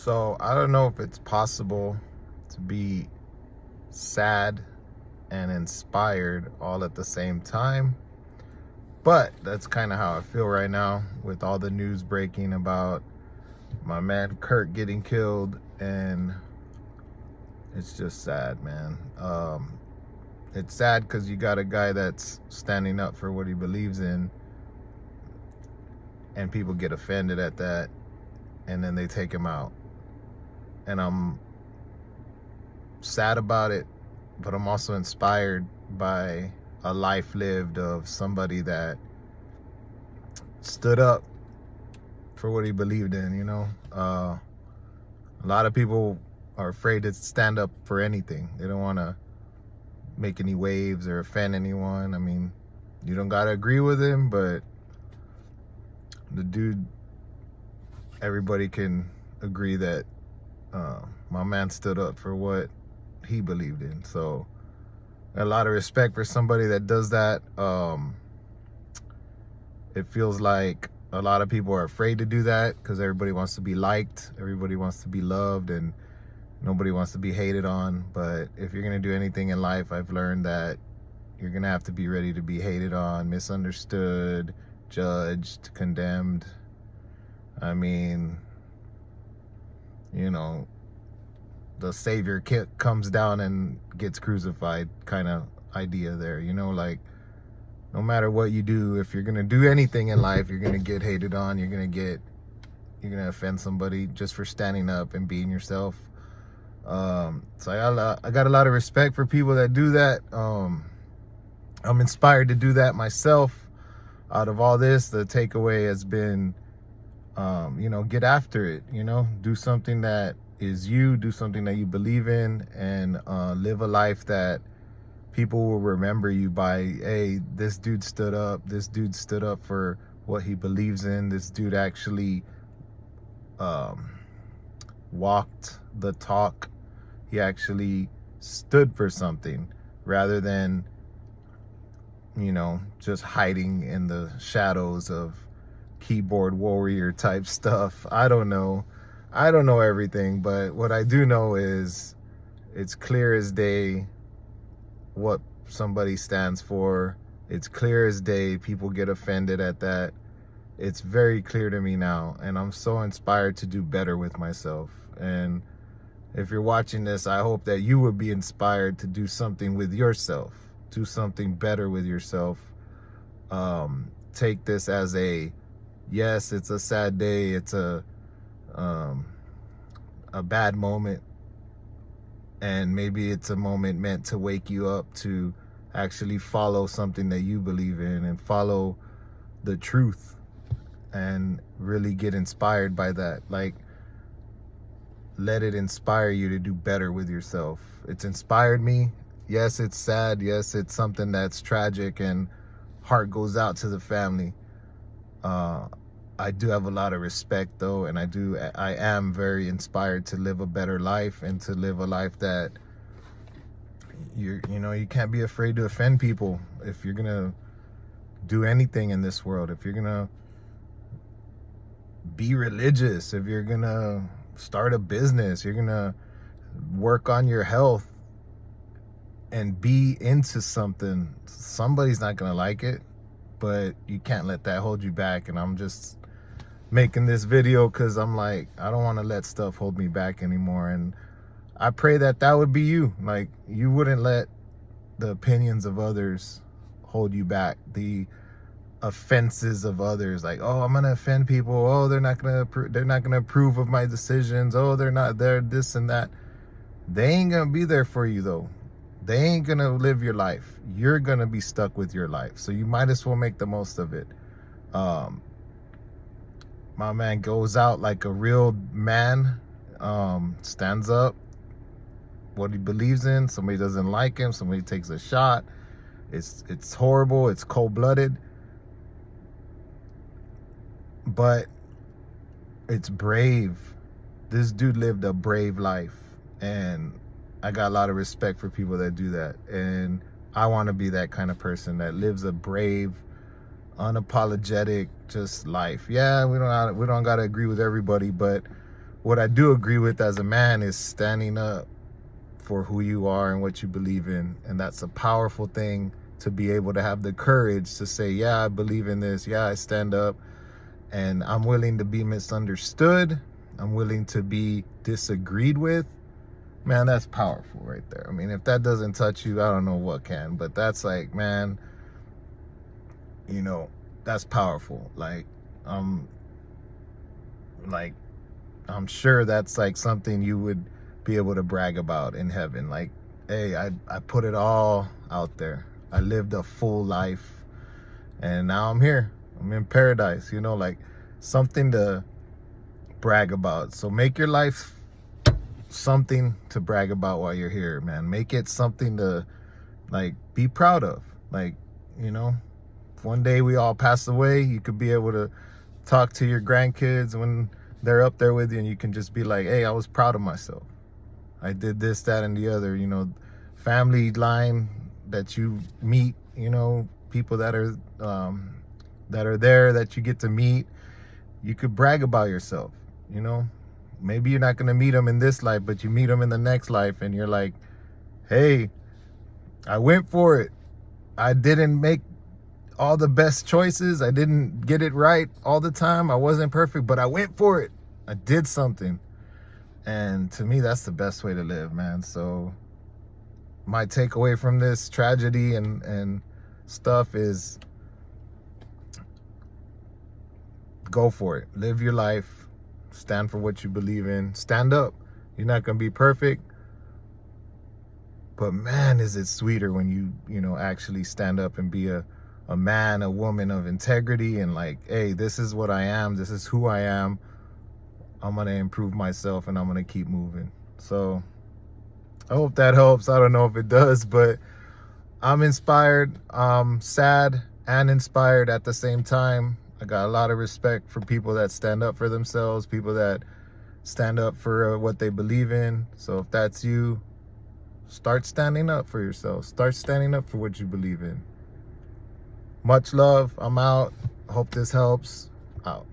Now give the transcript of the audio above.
So I don't know if it's possible to be sad and inspired all at the same time, but that's kind of how I feel right now with all the news breaking about my man Kurt getting killed, and it's just sad, man. It's sad because you got a guy that's standing up for what he believes in, and people get offended at that, and then they take him out. And I'm sad about it, but I'm also inspired by a life lived of somebody that stood up for what he believed in, a lot of people are afraid to stand up for anything. They don't want to make any waves or offend anyone. I mean, you don't got to agree with him, but the dude, everybody can agree that my man stood up for what he believed in. So a lot of respect for somebody that does that. It feels like a lot of people are afraid to do that because everybody wants to be liked, everybody wants to be loved, and nobody wants to be hated on. But if you're going to do anything in life, I've learned that you're going to have to be ready to be hated on, misunderstood, judged, condemned. I mean, the savior comes down and gets crucified kind of idea there, like no matter what you do, if you're going to do anything in life, you're going to get hated on, you're going to offend somebody just for standing up and being yourself. So I got a lot of respect for people that do that. I'm inspired to do that myself. Out of all this, the takeaway has been, get after it, do something that is you, do something that you believe in, and live a life that people will remember you by. Hey, this dude stood up for what he believes in. This dude actually walked the talk. He actually stood for something rather than just hiding in the shadows of keyboard warrior type stuff. I don't know everything, but what I do know is it's clear as day what somebody stands for. It's clear as day. People get offended at that. It's very clear to me now, and I'm so inspired to do better with myself. And if you're watching this, I hope that you would be inspired to do something with yourself, do something better with yourself. Take this as yes, it's a sad day, it's a bad moment, and maybe it's a moment meant to wake you up to actually follow something that you believe in and follow the truth and really get inspired by that. Like, let it inspire you to do better with yourself. It's inspired me. Yes, it's sad. Yes, it's something that's tragic, and heart goes out to the family. I do have a lot of respect though, and I am very inspired to live a better life and to live a life that you can't be afraid to offend people. If you're gonna do anything in this world, if you're gonna be religious, if you're gonna start a business, you're gonna work on your health and be into something, somebody's not gonna like it, but you can't let that hold you back. And I'm just making this video because I'm like, I don't want to let stuff hold me back anymore. And I pray that would be you. Like, you wouldn't let the opinions of others hold you back, the offenses of others. Like, oh, I'm gonna offend people, oh, they're not gonna approve of my decisions, oh, they're this and that. They ain't gonna be there for you though. They ain't gonna live your life. You're gonna be stuck with your life, so you might as well make the most of it. My man goes out like a real man, stands up what he believes in. Somebody doesn't like him, somebody takes a shot. It's horrible, it's cold-blooded, but it's brave. This dude lived a brave life, and I got a lot of respect for people that do that. And I want to be that kind of person that lives a brave, unapologetic just life. Yeah, we don't got to agree with everybody, but what I do agree with as a man is standing up for who you are and what you believe in. And that's a powerful thing, to be able to have the courage to say, yeah, I believe in this. Yeah, I stand up, and I'm willing to be misunderstood. I'm willing to be disagreed with. Man, that's powerful right there. I mean, if that doesn't touch you, I don't know what can. But that's like, man, you know, that's powerful. Like I'm sure that's like something you would be able to brag about in heaven. Like, hey, I put it all out there. I lived a full life, and now I'm here. I'm in paradise, you know, like something to brag about. So make your life something to brag about while you're here, man. Make it something to like be proud of. Like, you know, if one day we all pass away, you could be able to talk to your grandkids when they're up there with you, and you can just be like, hey, I was proud of myself. I did this, that, and the other. You know, family line that you meet, you know, people that are there that you get to meet, you could brag about yourself. You know, maybe you're not going to meet them in this life, but you meet them in the next life, and you're like, hey, I went for it. I didn't make all the best choices. I didn't get it right all the time. I wasn't perfect, but I went for it. I did something. And to me, that's the best way to live, man. So my takeaway from this tragedy and stuff is go for it. Live your life. Stand for what you believe in. Stand up. You're not going to be perfect. But man, is it sweeter when you know, actually stand up and be a man, a woman of integrity, and like, hey, this is what I am. This is who I am. I'm going to improve myself, and I'm going to keep moving. So I hope that helps. I don't know if it does, but I'm inspired, sad and inspired at the same time. I got a lot of respect for people that stand up for themselves, people that stand up for what they believe in. So if that's you, start standing up for yourself. Start standing up for what you believe in. Much love. I'm out. Hope this helps. Out.